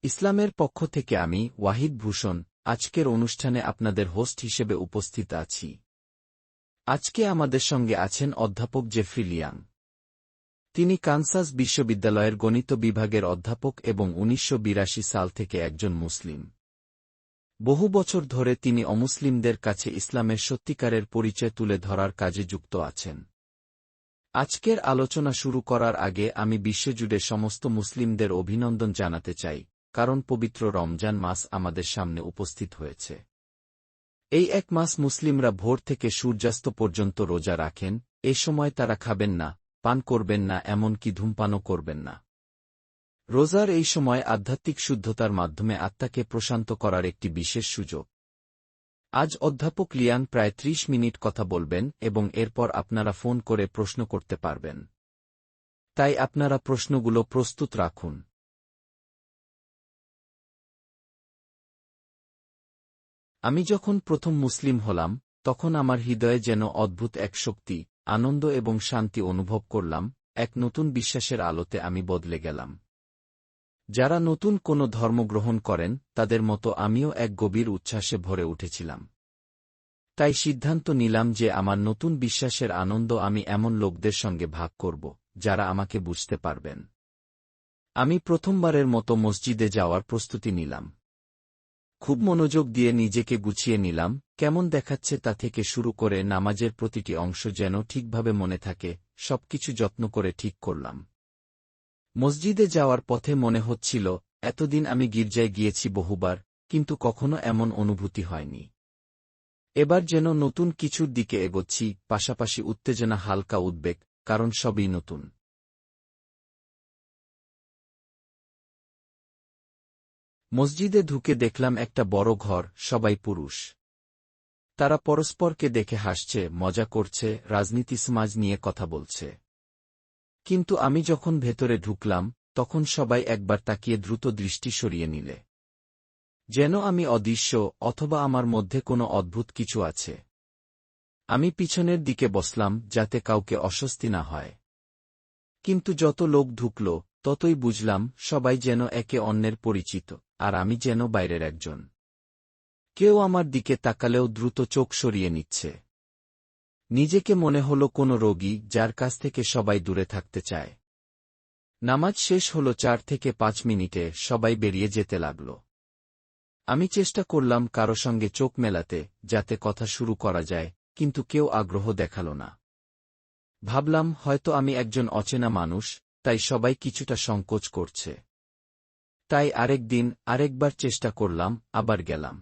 ইসলামের পক্ষ থেকে আমি ওয়াহিদ ভূষণ আজকের অনুষ্ঠানে আপনাদের হোস্ট হিসেবে উপস্থিত আছি। আজকে আমাদের সঙ্গে আছেন অধ্যাপক জেফ্রি লিয়াং। তিনি কানসাস বিশ্ববিদ্যালয়ের গণিত বিভাগের অধ্যাপক এবং ১৯৮২ সাল থেকে একজন মুসলিম। বহু বছর ধরে তিনি অমুসলিমদের কাছে ইসলামের সত্যিকারের পরিচয় তুলে ধরার কাজে যুক্ত আছেন। আজকের আলোচনা শুরু করার আগে আমি বিশ্বজুড়ে সমস্ত মুসলিমদের অভিনন্দন জানাতে চাই, কারণ পবিত্র রমজান মাস আমাদের সামনে উপস্থিত হয়েছে। এই এক মাস মুসলিমরা ভোর থেকে সূর্যাস্ত পর্যন্ত রোজা রাখেন। এ সময় তারা খাবেন না, পান করবেন না, এমনকি ধূমপানও করবেন না। রোজার এই সময় আধ্যাত্মিক শুদ্ধতার মাধ্যমে আত্মাকে প্রশান্ত করার একটি বিশেষ সুযোগ। আজ অধ্যাপক লিয়াং প্রায় ৩০ মিনিট কথা বলবেন এবং এরপর আপনারা ফোন করে প্রশ্ন করতে পারবেন। তাই আপনারা প্রশ্নগুলো প্রস্তুত রাখুন। আমি যখন প্রথম মুসলিম হলাম, তখন আমার হৃদয়ে যেন অদ্ভুত এক শক্তি, আনন্দ এবং শান্তি অনুভব করলাম। এক নতুন বিশ্বাসের আলোতে আমি বদলে গেলাম। যারা নতুন কোনো ধর্ম গ্রহণ করেন, তাদের মতো আমিও এক গভীর উচ্ছ্বাসে ভরে উঠেছিলাম। তাই সিদ্ধান্ত নিলাম যে আমার নতুন বিশ্বাসের আনন্দ আমি এমন লোকদের সঙ্গে ভাগ করব, যারা আমাকে বুঝতে পারবেন। আমি প্রথমবারের মতো মসজিদে যাওয়ার প্রস্তুতি নিলাম। খুব মনোযোগ দিয়ে নিজেকে গুছিয়ে নিলাম, কেমন দেখাচ্ছে তা থেকে শুরু করে নামাজের প্রতিটি অংশ যেন ঠিকভাবে মনে থাকে, সবকিছু যত্ন করে ঠিক করলাম। মসজিদে যাওয়ার পথে মনে হচ্ছিল, এতদিন আমি গির্জায় গিয়েছি বহুবার, কিন্তু কখনো এমন অনুভূতি হয়নি। এবার যেন নতুন কিছুর দিকে এগোচ্ছি, পাশাপাশি উত্তেজনা, হালকা উদ্বেগ, কারণ সবই নতুন। মসজিদে ঢুকে দেখলাম একটা বড় ঘর, সবাই পুরুষ। তারা পরস্পরকে দেখে হাসছে, মজা করছে, রাজনীতি সমাজ নিয়ে কথা বলছে। কিন্তু আমি যখন ভেতরে ঢুকলাম, তখন সবাই একবার তাকিয়ে দ্রুত দৃষ্টি সরিয়ে নিলে। যেন আমি অদৃশ্য, অথবা আমার মধ্যে কোনো অদ্ভুত কিছু আছে। আমি পিছনের দিকে বসলাম, যাতে কাউকে অস্বস্তি না হয়। কিন্তু যত লোক ঢুকল, ততই বুঝলাম, সবাই যেন একে অন্যের পরিচিত, আর আমি যেন বাইরের একজন। কেউ আমার দিকে তাকালেও দ্রুত চোখ সরিয়ে নিচ্ছে। নিজেকে মনে হলো কোনো রোগী, যার কাছ থেকে সবাই দূরে থাকতে চায়। নামাজ শেষ হল ৪ থেকে ৫ মিনিটে, সবাই বেরিয়ে যেতে লাগল। আমি চেষ্টা করলাম কারো সঙ্গে চোখ মেলাতে, যাতে কথা শুরু করা যায়, কিন্তু কেউ আগ্রহ দেখাল না। ভাবলাম হয়তো আমি একজন অচেনা মানুষ, তাই সবাই কিছুটা সংকোচ করছে। তাই আরেকবার চেষ্টা করলাম, আবার গেলাম।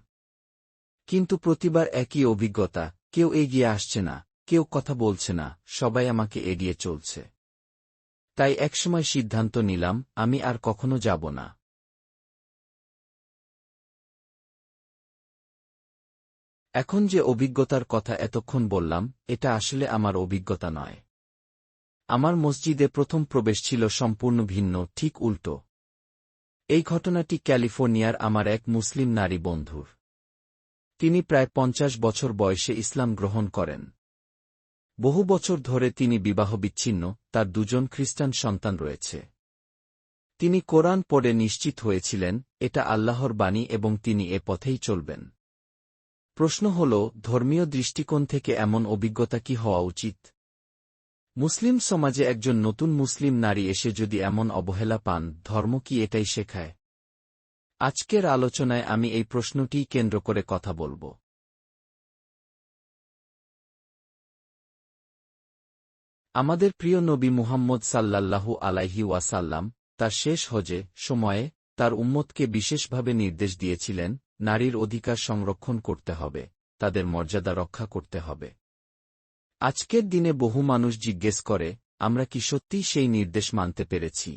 কিন্তু প্রতিবার একই অভিজ্ঞতা, কেউ এগিয়ে আসছে না, কেউ কথা বলছে না, সবাই আমাকে এড়িয়ে চলছে। তাই একসময় সিদ্ধান্ত নিলাম, আমি আর কখনো যাব না। এখন যে অভিজ্ঞতার কথা এতক্ষণ বললাম, এটা আসলে আমার অভিজ্ঞতা নয়। আমার মসজিদে প্রথম প্রবেশ ছিল সম্পূর্ণ ভিন্ন, ঠিক উল্টো। এই ঘটনাটি ক্যালিফোর্নিয়ার আমার এক মুসলিম নারী বন্ধুর। তিনি প্রায় ৫০ বছর বয়সে ইসলাম গ্রহণ করেন। বহু বছর ধরে তিনি বিবাহবিচ্ছিন্ন, তার ২ জন খ্রিস্টান সন্তান রয়েছে। তিনি কোরআন পড়ে নিশ্চিত হয়েছিলেন, এটা আল্লাহর বাণী এবং তিনি এ পথেই চলবেন। প্রশ্ন হল, ধর্মীয় দৃষ্টিকোণ থেকে এমন অভিজ্ঞতা কি হওয়া উচিত? মুসলিম সমাজে একজন নতুন মুসলিম নারী এসে যদি এমন অবহেলা পান, ধর্ম কি এটাই শেখায়? আজকের আলোচনায় আমি এই প্রশ্নটিই কেন্দ্র করে কথা বলব। আমাদের প্রিয় নবী মুহাম্মদ সাল্লাল্লাহু আলাইহি ওয়াসাল্লাম তার শেষ হজে সময়ে তার উম্মতকে বিশেষভাবে নির্দেশ দিয়েছিলেন, নারীর অধিকার সংরক্ষণ করতে হবে, তাদের মর্যাদা রক্ষা করতে হবে। আজকের দিনে বহু মানুষ জিজ্ঞেস করে, আমরা কি সত্যিই সেই নির্দেশ মানতে পেরেছি?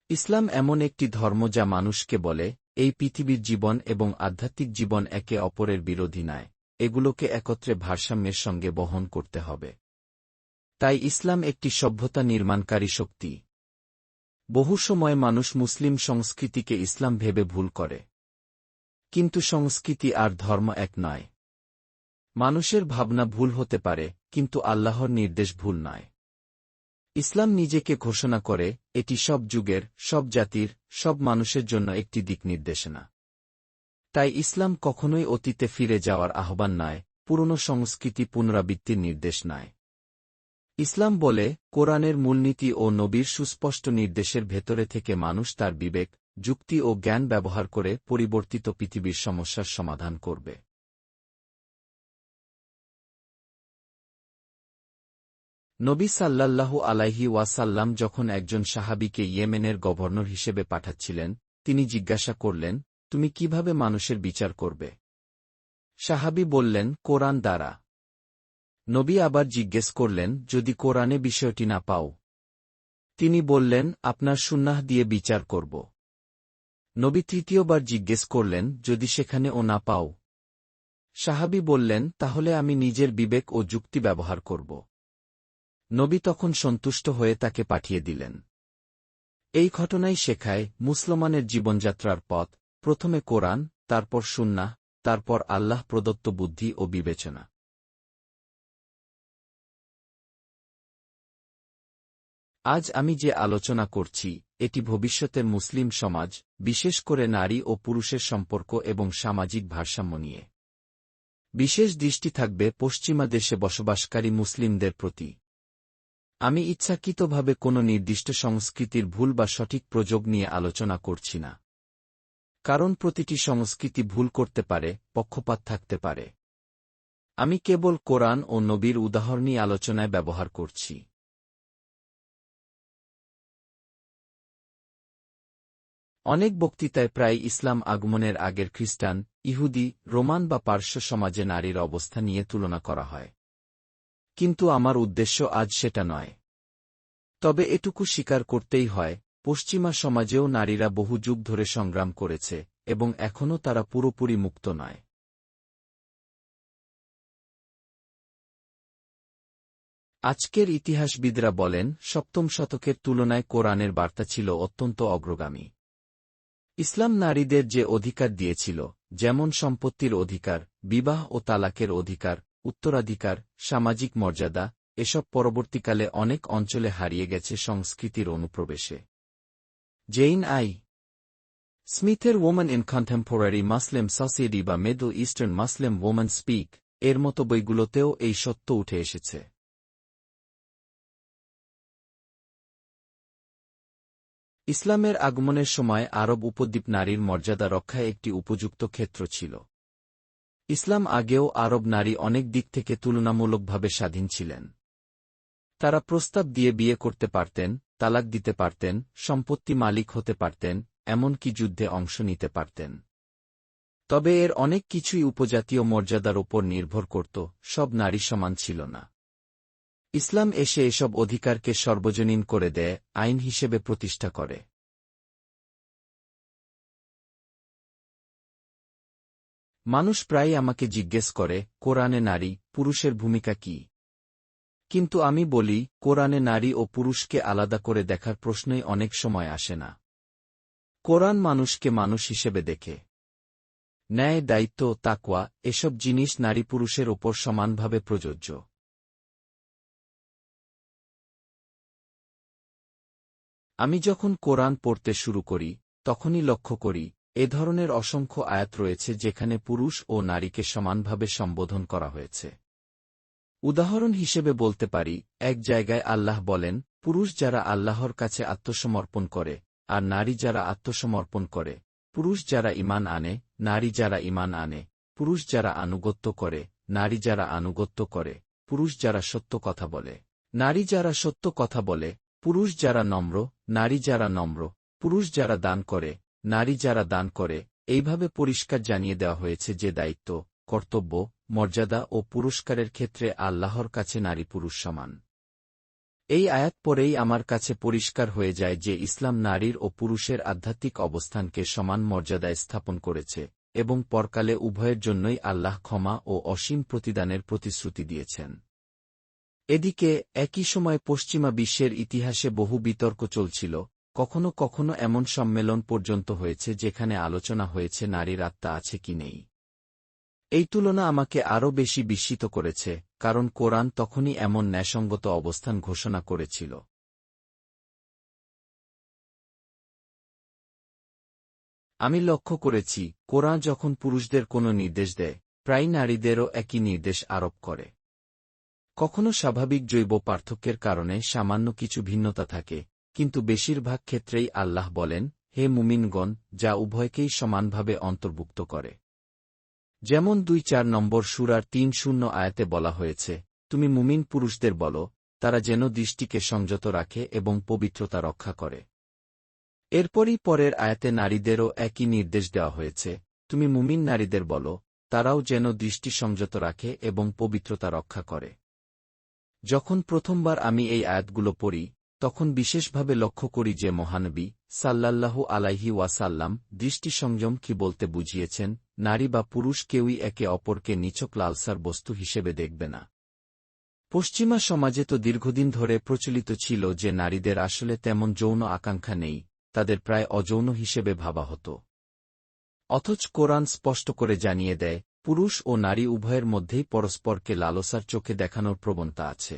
ইসলাম এমন একটি ধর্ম যা মানুষকে বলে, এই পৃথিবীর জীবন এবং আধ্যাত্মিক জীবন একে অপরের বিরোধী নয়, এগুলোকে একত্রে ভারসাম্যের সঙ্গে বহন করতে হবে। তাই ইসলাম একটি সভ্যতা নির্মাণকারী শক্তি। বহু সময় মানুষ মুসলিম সংস্কৃতিকে ইসলাম ভেবে ভুল করে। কিন্তু সংস্কৃতি আর ধর্ম এক নয়। মানুষের ভাবনা ভুল হতে পারে, কিন্তু আল্লাহর নির্দেশ ভুল নয়। ইসলাম নিজেকে ঘোষণা করে, এটি সব যুগের, সব জাতির, সব মানুষের জন্য একটি দিক নির্দেশনা। তাই ইসলাম কখনোই অতীতে ফিরে যাওয়ার আহ্বান নয়, পুরনো সংস্কৃতি পুনরাবৃত্তির নির্দেশ নয়। ইসলাম বলে, কোরআনের মূলনীতি ও নবীর সুস্পষ্ট নির্দেশের ভেতরে থেকে মানুষ তার বিবেক, যুক্তি ও জ্ঞান ব্যবহার করে পরিবর্তিত পৃথিবীর সমস্যার সমাধান করবে। নবী সাল্লাল্লাহু আলাইহি ওয়াসাল্লাম যখন একজন সাহাবীকে ইয়েমেনের গভর্নর হিসেবে পাঠাচ্ছিলেন, তিনি জিজ্ঞাসা করলেন, তুমি কিভাবে মানুষের বিচার করবে? সাহাবী বললেন, কোরআন দ্বারা। নবী আবার জিজ্ঞেস করলেন, যদি কোরআনে বিষয়টি না পাও? তিনি বললেন, আপনার সুন্নাহ দিয়ে বিচার করব। নবী তৃতীয়বার জিজ্ঞেস করলেন, যদি সেখানে ও না পাও? সাহাবী বললেন, তাহলে আমি নিজের বিবেক ও যুক্তি ব্যবহার করব। নবী তখন সন্তুষ্ট হয়ে তাকে পাঠিয়ে দিলেন। এই ঘটনাই শেখায়, মুসলমানের জীবনযাত্রার পথ, প্রথমে কোরআন, তারপর সুন্নাহ, তারপর আল্লাহ প্রদত্ত বুদ্ধি ও বিবেচনা। আজ আমি যে আলোচনা করছি, এটি ভবিষ্যতের মুসলিম সমাজ, বিশেষ করে নারী ও পুরুষের সম্পর্ক এবং সামাজিক ভারসাম্য নিয়ে। বিশেষ দৃষ্টি থাকবে পশ্চিমা দেশে বসবাসকারী মুসলিমদের প্রতি। আমি ইচ্ছাকৃতভাবে কোনো নির্দিষ্ট সংস্কৃতির ভুল বা সঠিক প্রযোগ নিয়ে আলোচনা করছি না। কারণ প্রতিটি সংস্কৃতি ভুল করতে পারে, পক্ষপাত থাকতে পারে। আমি কেবল কোরআন ও নবীর উদাহরণই আলোচনায় ব্যবহার করছি। অনেক বক্তৃতায় প্রায় ইসলাম আগমনের আগের খ্রিস্টান, ইহুদি, রোমান বা পার্শ্ব সমাজে নারীর অবস্থা নিয়ে তুলনা করা হয়। কিন্তু আমার উদ্দেশ্য আজ সেটা নয়। তবে এটুকু স্বীকার করতেই হয়, পশ্চিমা সমাজেও নারীরা বহু যুগ ধরে সংগ্রাম করেছে, এবং এখনও তারা পুরোপুরি মুক্ত নয়। আজকের ইতিহাসবিদরা বলেন, সপ্তম শতকের তুলনায় কোরআনের বার্তা ছিল অত্যন্ত অগ্রগামী। ইসলাম নারীদের যে অধিকার দিয়েছিল, যেমন সম্পত্তির অধিকার, বিবাহ ও তালাকের অধিকার, উত্তরাধিকার, সামাজিক মর্যাদা, এসব পরবর্তীকালে অনেক অঞ্চলে হারিয়ে গেছে সংস্কৃতির অনুপ্রবেশে। Jane I. স্মিথের woman in contemporary Muslim society বা Middle Eastern Muslim woman speak এর মতো বইগুলোতেও এই সত্য উঠে এসেছে। ইসলামের আগমনের সময় আরব উপদ্বীপ নারীর মর্যাদা রক্ষায় একটি উপযুক্ত ক্ষেত্র ছিল। ইসলাম আগেও আরব নারী অনেক দিক থেকে তুলনামূলকভাবে স্বাধীন ছিলেন। তারা প্রস্তাব দিয়ে বিয়ে করতে পারতেন, তালাক দিতে পারতেন, সম্পত্তি মালিক হতে পারতেন, এমনকি যুদ্ধে অংশ নিতে পারতেন। তবে এর অনেক কিছুই উপজাতীয় মর্যাদার ওপর নির্ভর করত, সব নারী সমান ছিল না। ইসলাম এসে এসব অধিকারকে সর্বজনীন করে দেয়, আইন হিসেবে প্রতিষ্ঠা করে। মানুষ প্রায়ই আমাকে জিজ্ঞেস করে, কোরআনে নারী, পুরুষের ভূমিকা কি? কিন্তু আমি বলি, কোরআনে নারী ও পুরুষকে আলাদা করে দেখার প্রশ্নই অনেক সময় আসে না। কোরআন মানুষকে মানুষ হিসেবে দেখে। ন্যায়, দায়িত্ব, তাকওয়া, এসব জিনিস নারী পুরুষের ওপর সমানভাবে প্রযোজ্য। আমি যখন কোরআন পড়তে শুরু করি, তখনই লক্ষ্য করি, এ ধরনের অসংখ্য আয়াত রয়েছে যেখানে পুরুষ ও নারীকে সমানভাবে সম্বোধন করা হয়েছে। উদাহরণ হিসেবে বলতে পারি, এক জায়গায় আল্লাহ বলেন, পুরুষ যারা আল্লাহর কাছে আত্মসমর্পণ করে, আর নারী যারা আত্মসমর্পণ করে, পুরুষ যারা ঈমান আনে, নারী যারা ঈমান আনে, পুরুষ যারা আনুগত্য করে, নারী যারা আনুগত্য করে, পুরুষ যারা সত্য কথা বলে, নারী যারা সত্য কথা বলে, পুরুষ যারা নম্র, নারী যারা নম্র, পুরুষ যারা দান করে, নারী যারা দান করে। এইভাবে পরিষ্কার জানিয়ে দেওয়া হয়েছে যে দায়িত্ব, কর্তব্য, মর্যাদা ও পুরস্কারের ক্ষেত্রে আল্লাহর কাছে নারী পুরুষ সমান। এই আয়াত পরেই আমার কাছে পরিষ্কার হয়ে যায় যে ইসলাম নারীর ও পুরুষের আধ্যাত্মিক অবস্থানকে সমান মর্যাদায় স্থাপন করেছে, এবং পরকালে উভয়ের জন্যই আল্লাহ ক্ষমা ও অসীম প্রতিদানের প্রতিশ্রুতি দিয়েছেন। এদিকে একই সময় পশ্চিমা বিশ্বের ইতিহাসে বহু বিতর্ক চলছিল, কখনো কখনো এমন সম্মেলন পর্যন্ত হয়েছে যেখানে আলোচনা হয়েছে নারীর আত্মা আছে কি নেই। এই তুলনা আমাকে আরও বেশি বিস্মিত করেছে, কারণ কোরআন তখনই এমন ন্যায়সঙ্গত অবস্থান ঘোষণা করেছিল। আমি লক্ষ্য করেছি, কোরআন যখন পুরুষদের কোনো নির্দেশ দেয়, প্রায় নারীদেরও একই নির্দেশ আরোপ করে। কখনো স্বাভাবিক জৈব পার্থক্যের কারণে সামান্য কিছু ভিন্নতা থাকে, কিন্তু বেশিরভাগ ক্ষেত্রেই আল্লাহ বলেন, হে মুমিনগণ, যা উভয়কেই সমানভাবে অন্তর্ভুক্ত করে। যেমন ২-৪ নম্বর সূরার ৩-০ আয়াতে বলা হয়েছে, তুমি মুমিন পুরুষদের বলো, তারা যেন দৃষ্টিকে সংযত রাখে এবং পবিত্রতা রক্ষা করে। এরপরই পরের আয়াতে নারীদেরও একই নির্দেশ দেওয়া হয়েছে, তুমি মুমিন নারীদের বলো, তারাও যেন দৃষ্টি সংযত রাখে এবং পবিত্রতা রক্ষা করে। যখন প্রথমবার আমি এই আয়াতগুলো পড়ি, তখন বিশেষভাবে লক্ষ্য করি যে মহানবী সাল্লাল্লাহু আলাইহি ওয়াসাল্লাম দৃষ্টি সংযম কি বলতে বুঝিয়েছেন, নারী বা পুরুষ কেউই একে অপরকে নিছক লালসার বস্তু হিসেবে দেখবে না। পশ্চিমা সমাজে তো দীর্ঘদিন ধরে প্রচলিত ছিল যে নারীদের আসলে তেমন যৌন আকাঙ্ক্ষা নেই, তাদের প্রায় অযৌন হিসেবে ভাবা হতো। অথচ কোরআন স্পষ্ট করে জানিয়ে দেয়, পুরুষ ও নারী উভয়ের মধ্যেই পরস্পরকে লালসার চোখে দেখানোর প্রবণতা আছে।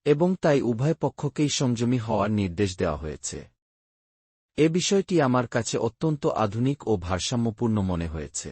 এবং তাই উভয় পক্ষকেই সংযমী হওয়ার নির্দেশ দেওয়া হয়েছে। এ বিষয়টি আমার কাছে অত্যন্ত আধুনিক ও ভারসাম্যপূর্ণ মনে হয়েছে।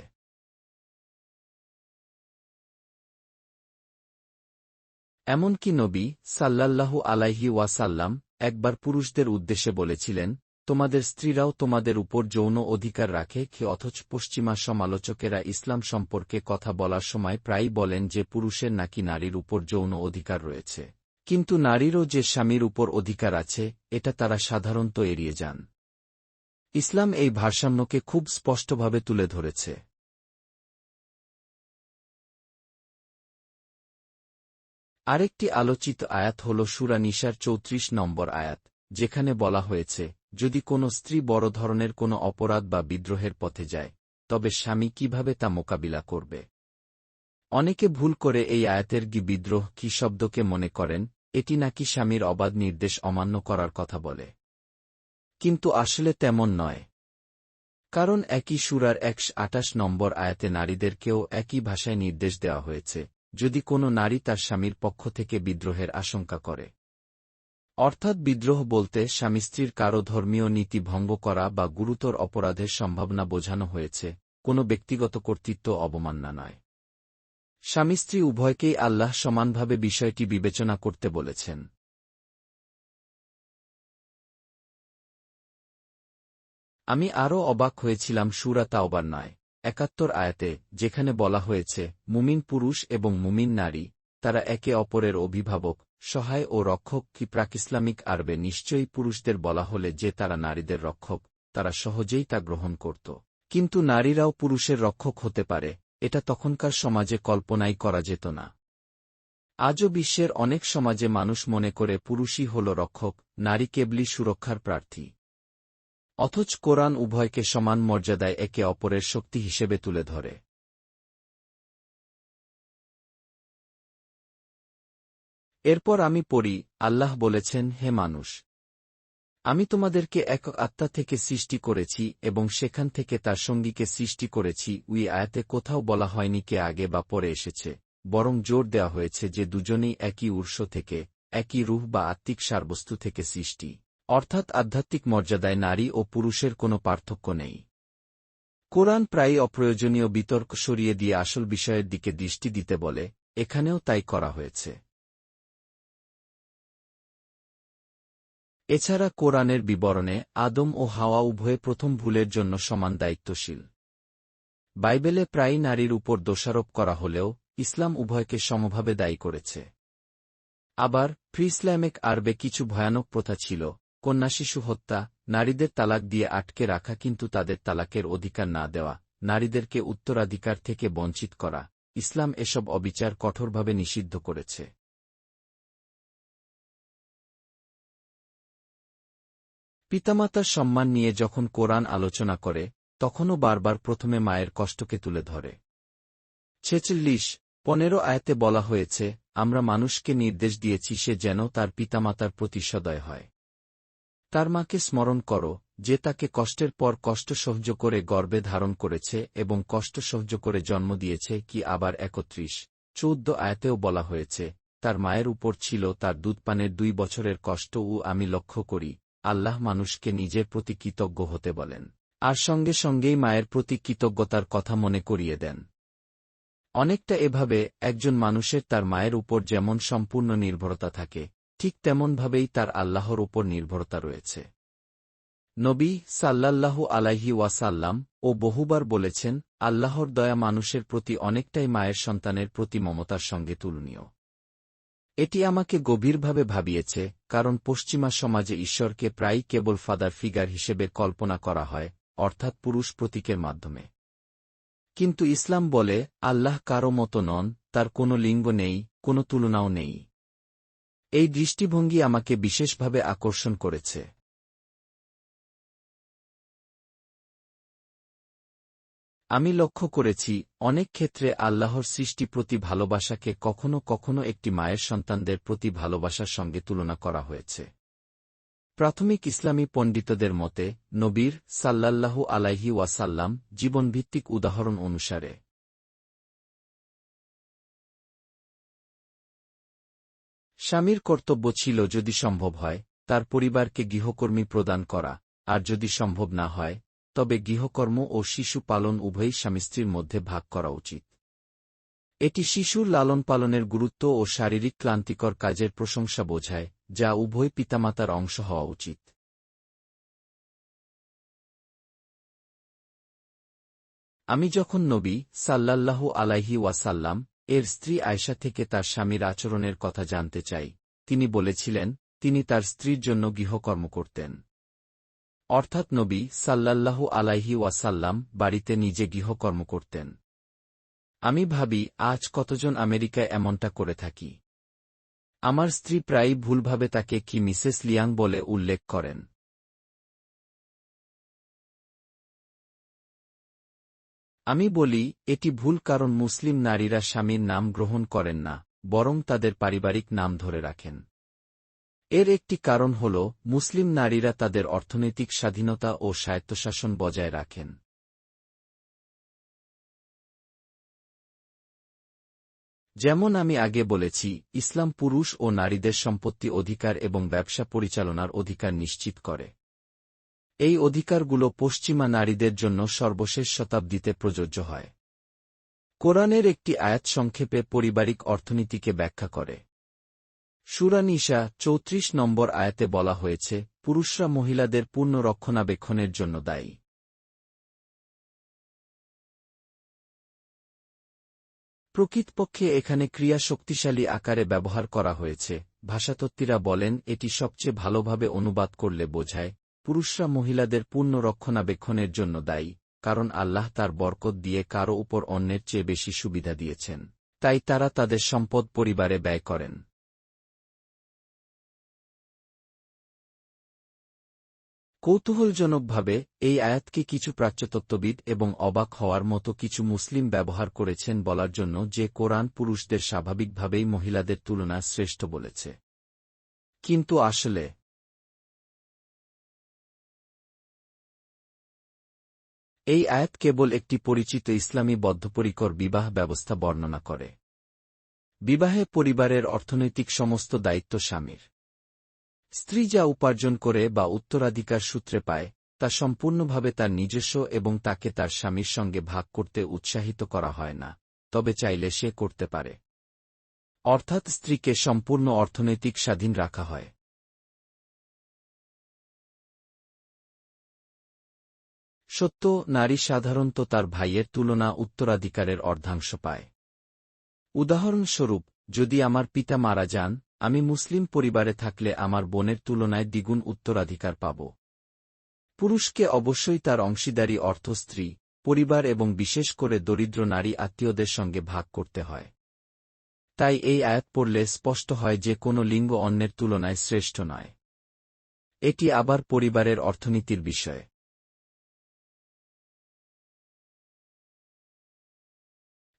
এমনকি নবী সাল্লাল্লাহু আলাইহি ওয়াসাল্লাম একবার পুরুষদের উদ্দেশ্যে বলেছিলেন, তোমাদের স্ত্রীরাও তোমাদের উপর যৌন অধিকার রাখে কি? অথচ পশ্চিমা সমালোচকেরা ইসলাম সম্পর্কে কথা বলার সময় প্রায়ই বলেন যে পুরুষের নাকি নারীর উপর যৌন অধিকার রয়েছে, কিন্তু নারীরও যে স্বামীর উপর অধিকার আছে, এটা তারা সাধারণত এড়িয়ে যান। ইসলাম এই ভারসাম্যকে খুব স্পষ্টভাবে তুলে ধরেছে। আরেকটি আলোচিত আয়াত হল সূরা নিসার ৩৪ নম্বর আয়াত, যেখানে বলা হয়েছে, যদি কোনো স্ত্রী বড় ধরনের কোনো অপরাধ বা বিদ্রোহের পথে যায়, তবে স্বামী কিভাবে তা মোকাবিলা করবে। অনেকে ভুল করে এই আয়াতের বিদ্রোহ কি শব্দকে মনে করেন এটি নাকি স্বামীর অবাধ নির্দেশ অমান্য করার কথা বলে। কিন্তু আসলে তেমন নয়। কারণ একই সূরার ১২৮ নম্বর আয়াতে নারীদেরকেও একই ভাষায় নির্দেশ দেওয়া হয়েছে, যদি কোনো নারী তার স্বামীর পক্ষ থেকে বিদ্রোহের আশঙ্কা করে। অর্থাৎ বিদ্রোহ বলতে স্বামী স্ত্রীর কারো ধর্মীয় নীতি ভঙ্গ করা বা গুরুতর অপরাধের সম্ভাবনা বোঝানো হয়েছে, কোনো ব্যক্তিগত কর্তৃত্ব অবমাননা নয়। স্বামী স্ত্রী উভয়কেই আল্লাহ সমানভাবে বিষয়টি বিবেচনা করতে বলেছেন। আমি আরও অবাক হয়েছিলাম সূরা তাওবার ৯-৭১ আয়াতে, যেখানে বলা হয়েছে, মুমিন পুরুষ এবং মুমিন নারী, তারা একে অপরের অভিভাবক, সহায় ও রক্ষক কি? প্রাক-ইসলামিক আরবে নিশ্চয়ই পুরুষদের বলা হলে যে তারা নারীদের রক্ষক, তারা সহজেই তা গ্রহণ করত। কিন্তু নারীরাও পুরুষের রক্ষক হতে পারে, এটা তখনকার সমাজে কল্পনাই করা যেত না। আজও বিশ্বের অনেক সমাজে মানুষ মনে করে পুরুষই হল রক্ষক, নারী কেবলই সুরক্ষার প্রার্থী। অথচ কোরআন উভয়কে সমান মর্যাদায় একে অপরের শক্তি হিসেবে তুলে ধরে। এরপর আমি পড়ি, আল্লাহ বলেছেন, হে মানুষ, আমি তোমাদেরকে এক আত্মা থেকে সৃষ্টি করেছি এবং সেখান থেকে তার সঙ্গীকে সৃষ্টি করেছি। ওই আয়াতে কোথাও বলা হয়নি কে আগে বা পরে এসেছে, বরং জোর দেওয়া হয়েছে যে দুজনেই একই উৎস থেকে, একই রূহ বা আত্মিক সারবস্তু থেকে সৃষ্টি, অর্থাৎ আধ্যাত্মিক মর্যাদায় নারী ও পুরুষের কোনো পার্থক্য নেই। কোরআন প্রায়ই অপ্রয়োজনীয় বিতর্ক সরিয়ে দিয়ে আসল বিষয়ের দিকে দৃষ্টি দিতে বলে, এখানেও তাই করা হয়েছে। এছাড়া কোরআনের বিবরণে আদম ও হাওয়া উভয়ে প্রথম ভুলের জন্য সমান দায়িত্বশীল। বাইবেলে প্রায়ই নারীর উপর দোষারোপ করা হলেও ইসলাম উভয়কে সমভাবে দায়ী করেছে। আবার প্রি-ইসলামিক আরবে কিছু ভয়ানক প্রথা ছিল, কন্যা শিশু হত্যা, নারীদের তালাক দিয়ে আটকে রাখা কিন্তু তাদের তালাকের অধিকার না দেওয়া, নারীদেরকে উত্তরাধিকার থেকে বঞ্চিত করা। ইসলাম এসব অবিচার কঠোরভাবে নিষিদ্ধ করেছে। পিতামাতার সম্মান নিয়ে যখন কোরআন আলোচনা করে, তখনও বারবার প্রথমে মায়ের কষ্টকে তুলে ধরে। ৪৬-১৫ আয়াতে বলা হয়েছে, আমরা মানুষকে নির্দেশ দিয়েছি সে যেন তার পিতামাতার প্রতি সদয় হয়। তার মাকে স্মরণ করো, যে তাকে কষ্টের পর কষ্ট সহ্য করে গর্ভে ধারণ করেছে এবং কষ্ট সহ্য করে জন্ম দিয়েছে। কি আবার ৩১-১৪ আয়াতেও বলা হয়েছে, তার মায়ের উপর ছিল তার দুধপানের 2 বছরের কষ্ট ও আমি লক্ষ্য করি, আল্লাহ মানুষকে নিজের প্রতি কৃতজ্ঞ হতে বলেন, আর সঙ্গে সঙ্গেই মায়ের প্রতি কৃতজ্ঞতার কথা মনে করিয়ে দেন। অনেকটা এভাবে একজন মানুষের তার মায়ের উপর যেমন সম্পূর্ণ নির্ভরতা থাকে, ঠিক তেমনভাবেই তার আল্লাহর উপর নির্ভরতা রয়েছে। নবী সাল্লাল্লাহু আলাইহি ওয়াসাল্লাম ও বহুবার বলেছেন, আল্লাহর দয়া মানুষের প্রতি অনেকটাই মায়ের সন্তানের প্রতি মমতার সঙ্গে তুলনীয়। এটি আমাকে গভীরভাবে ভাবিয়েছে, কারণ পশ্চিমা সমাজে ঈশ্বরকে প্রায়ই কেবল ফাদার ফিগার হিসেবে কল্পনা করা হয়, অর্থাৎ পুরুষ প্রতীকের মাধ্যমে। কিন্তু ইসলাম বলে, আল্লাহ কারও মতো নন, তার কোনো লিঙ্গ নেই, কোনো তুলনাও নেই। এই দৃষ্টিভঙ্গি আমাকে বিশেষভাবে আকর্ষণ করেছে। আমি লক্ষ্য করেছি, অনেক ক্ষেত্রে আল্লাহর সৃষ্টি প্রতি ভালোবাসাকে কখনো কখনো একটি মায়ের সন্তানদের প্রতি ভালোবাসার সঙ্গে তুলনা করা হয়েছে। প্রাথমিক ইসলামী পণ্ডিতদের মতে, নবীর সাল্লাল্লাহু আলাইহি ওয়াসাল্লাম জীবনভিত্তিক উদাহরণ অনুসারে স্বামীর কর্তব্য ছিল যদি সম্ভব হয়, তার পরিবারকে গৃহকর্মী প্রদান করা, আর যদি সম্ভব না হয়, তবে গৃহকর্ম ও শিশু পালন উভয়ই স্বামী-স্ত্রীর মধ্যে ভাগ করা উচিত। এটি শিশুর লালন পালনের গুরুত্ব ও শারীরিক ক্লান্তিকর কাজের প্রশংসা বোঝায়, যা উভয় পিতামাতার অংশ হওয়া উচিত। আমি যখন নবী সাল্লাল্লাহু আলাইহি ওয়াসাল্লাম এর স্ত্রী আয়েশা থেকে তার স্বামীর আচরণের কথা জানতে চাই, তিনি বলেছিলেন, তিনি তার স্ত্রীর জন্য গৃহকর্ম করতেন। অর্থাৎ নবী সাল্লাল্লাহু আলাইহি ওয়াসাল্লাম বাড়িতে নিজে গৃহকর্ম করতেন। আমি ভাবি, আজ কতজন আমেরিকায় এমনটা করে থাকি। আমার স্ত্রী প্রায়ই ভুলভাবে তাকে কি মিসেস লিয়াং বলে উল্লেখ করেন। আমি বলি, এটি ভুল, কারণ মুসলিম নারীরা স্বামীর নাম গ্রহণ করেন না, বরং তাদের পারিবারিক নাম ধরে রাখেন। এর একটি কারণ হল, মুসলিম নারীরা তাদের অর্থনৈতিক স্বাধীনতা ও স্বায়ত্তশাসন বজায় রাখেন। যেমন আমি আগে বলেছি, ইসলাম পুরুষ ও নারীদের সম্পত্তি অধিকার এবং ব্যবসা পরিচালনার অধিকার নিশ্চিত করে। এই অধিকারগুলো পশ্চিমা নারীদের জন্য সর্বশেষ শতাব্দীতে প্রযোজ্য হয়। কোরআনের একটি আয়াত সংক্ষেপে পারিবারিক অর্থনীতিকে ব্যাখ্যা করে। সূরা নিসা 34 নম্বর আয়াতে বলা হয়েছে, পুরুষরা মহিলাদের পূর্ণ রক্ষণাবেক্ষণের জন্য দায়ী। প্রকৃতপক্ষে এখানে ক্রিয়া শক্তিশালী আকারে ব্যবহার করা হয়েছে। ভাষাতত্ত্বীরা বলেন, এটি সবচেয়ে ভালোভাবে অনুবাদ করলে বোঝায়, পুরুষরা মহিলাদের পূর্ণ রক্ষণাবেক্ষণের জন্য দায়ী, কারণ আল্লাহ তার বরকত দিয়ে কারও উপর অন্যের চেয়ে বেশি সুবিধা দিয়েছেন, তাই তারা তাদের সম্পদ পরিবারে ব্যয় করেন। কৌতূহলজনকভাবে, এই আয়াতকে কিছু প্রাচ্যতত্ত্ববিদ এবং অবাক হওয়ার মতো কিছু মুসলিম ব্যবহার করেছেন বলার জন্য যে কোরআন পুরুষদের স্বাভাবিকভাবেই মহিলাদের তুলনায় শ্রেষ্ঠ বলেছে। কিন্তু আসলে এই আয়াত কেবল একটি পরিচিত ইসলামী বদ্ধপরিকর বিবাহ ব্যবস্থা বর্ণনা করে। বিবাহে পরিবারের অর্থনৈতিক সমস্ত দায়িত্ব স্বামীর। স্ত্রী যা উপার্জন করে বা উত্তরাধিকার সূত্রে পায়, তা সম্পূর্ণভাবে তার নিজস্ব এবং তাকে তার স্বামীর সঙ্গে ভাগ করতে উৎসাহিত করা হয় না, তবে চাইলে সে করতে পারে। অর্থাৎ স্ত্রীকে সম্পূর্ণ অর্থনৈতিক স্বাধীন রাখা হয়। সত্য, নারী সাধারণত তার ভাইয়ের তুলনা উত্তরাধিকারের অর্ধাংশ পায়। উদাহরণস্বরূপ, যদি আমার পিতা মারা যান, আমি মুসলিম পরিবারে থাকলে আমার বোনের তুলনায় দ্বিগুণ উত্তরাধিকার পাব। পুরুষকে অবশ্যই তার অংশীদারি অর্থ স্ত্রী, পরিবার এবং বিশেষ করে দরিদ্র নারী আত্মীয়দের সঙ্গে ভাগ করতে হয়। তাই এই আয়াত পড়লে স্পষ্ট হয় যে কোনো লিঙ্গ অন্যের তুলনায় শ্রেষ্ঠ নয়। এটি আবার পরিবারের অর্থনীতির বিষয়।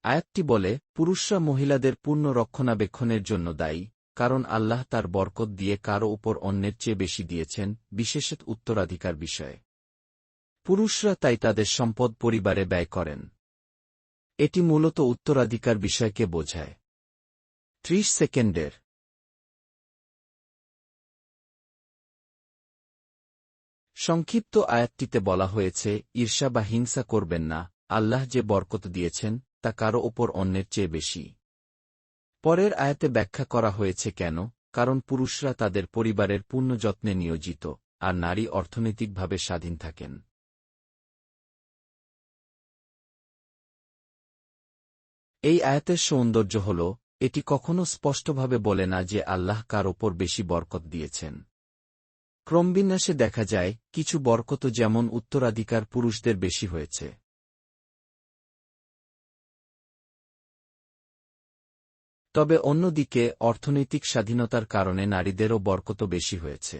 আয়াতটি বলে, পুরুষরা মহিলাদের পূর্ণ রক্ষণাবেক্ষণের জন্য দায়ী, কারণ আল্লাহ তার বরকত দিয়ে কারও উপর অন্যের চেয়ে বেশি দিয়েছেন, বিশেষত উত্তরাধিকার বিষয়ে। পুরুষরা তাই তাদের সম্পদ পরিবারে ব্যয় করেন। এটি মূলত উত্তরাধিকার বিষয়কে বোঝায়। 30 সেকেন্ডের সংক্ষিপ্ত আয়াতটিতে বলা হয়েছে, ঈর্ষা বা হিংসা করবেন না, আল্লাহ যে বরকত দিয়েছেন তা কারো ওপর অন্যের চেয়ে বেশি। পরের আয়াতে ব্যাখ্যা করা হয়েছে কেন, কারণ পুরুষরা তাদের পরিবারের পূর্ণ যত্নে নিয়োজিত, আর নারী অর্থনৈতিকভাবে স্বাধীন থাকেন। এই আয়াতের সৌন্দর্য হল, এটি কখনও স্পষ্টভাবে বলে না যে আল্লাহ কার ওপর বেশি বরকত দিয়েছেন। ক্রমবিন্যাসে দেখা যায়, কিছু বরকত যেমন উত্তরাধিকার পুরুষদের বেশি হয়েছে। তবে অন্যদিকে অর্থনৈতিক স্বাধীনতার কারণে নারীদেরও বরকত বেশি হয়েছে।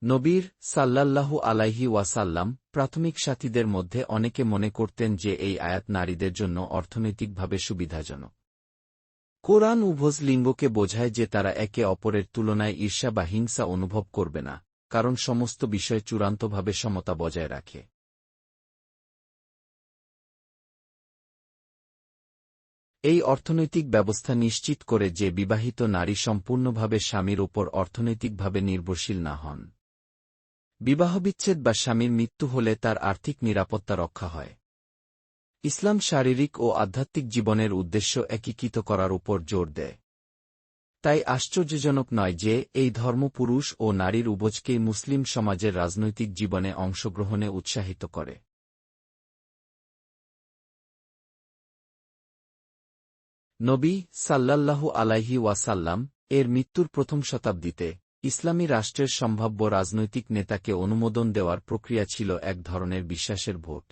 নবীর সাল্লাল্লাহু আলাইহি ওয়াসাল্লাম প্রাথমিক সাথীদের মধ্যে অনেকে মনে করতেন যে এই আয়াত নারীদের জন্য অর্থনৈতিকভাবে সুবিধাজনক। কোরআন উভয় লিঙ্গকে বোঝায় যে তারা একে অপরের তুলনায় ঈর্ষা বা হিংসা অনুভব করবে না, কারণ সমস্ত বিষয় চূড়ান্তভাবে সমতা বজায় রাখে। এই অর্থনৈতিক ব্যবস্থা নিশ্চিত করে যে বিবাহিত নারী সম্পূর্ণভাবে স্বামীর ওপর অর্থনৈতিকভাবে নির্ভরশীল না হন। বিবাহবিচ্ছেদ বা স্বামীর মৃত্যু হলে তার আর্থিক নিরাপত্তা রক্ষা হয়। ইসলাম শারীরিক ও আধ্যাত্মিক জীবনের উদ্দেশ্য একীকৃত করার উপর জোর দেয়। তাই আশ্চর্যজনক নয় যে এই ধর্ম পুরুষ ও নারীর উভয়কেই মুসলিম সমাজের রাজনৈতিক জীবনে অংশগ্রহণে উৎসাহিত করে। নবী সাল্লাল্লাহু আলাইহি ওয়াসাল্লাম এর মৃত্যুর প্রথম শতাব্দীতে ইসলামী রাষ্ট্রের সম্ভাব্য রাজনৈতিক নেতাকে অনুমোদন দেওয়ার প্রক্রিয়া ছিল এক ধরনের বিশ্বাসের ভোট।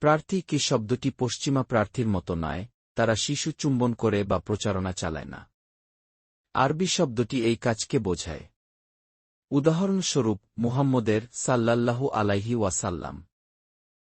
প্রার্থী কি শব্দটি পশ্চিমা প্রার্থীর মতো নয়, তারা শিশু চুম্বন করে বা প্রচারণা চালায় না। আরবি শব্দটি এই কাজকে বোঝায়। উদাহরণস্বরূপ মুহাম্মদের সাল্লাল্লাহু আলাইহি ওয়াসাল্লাম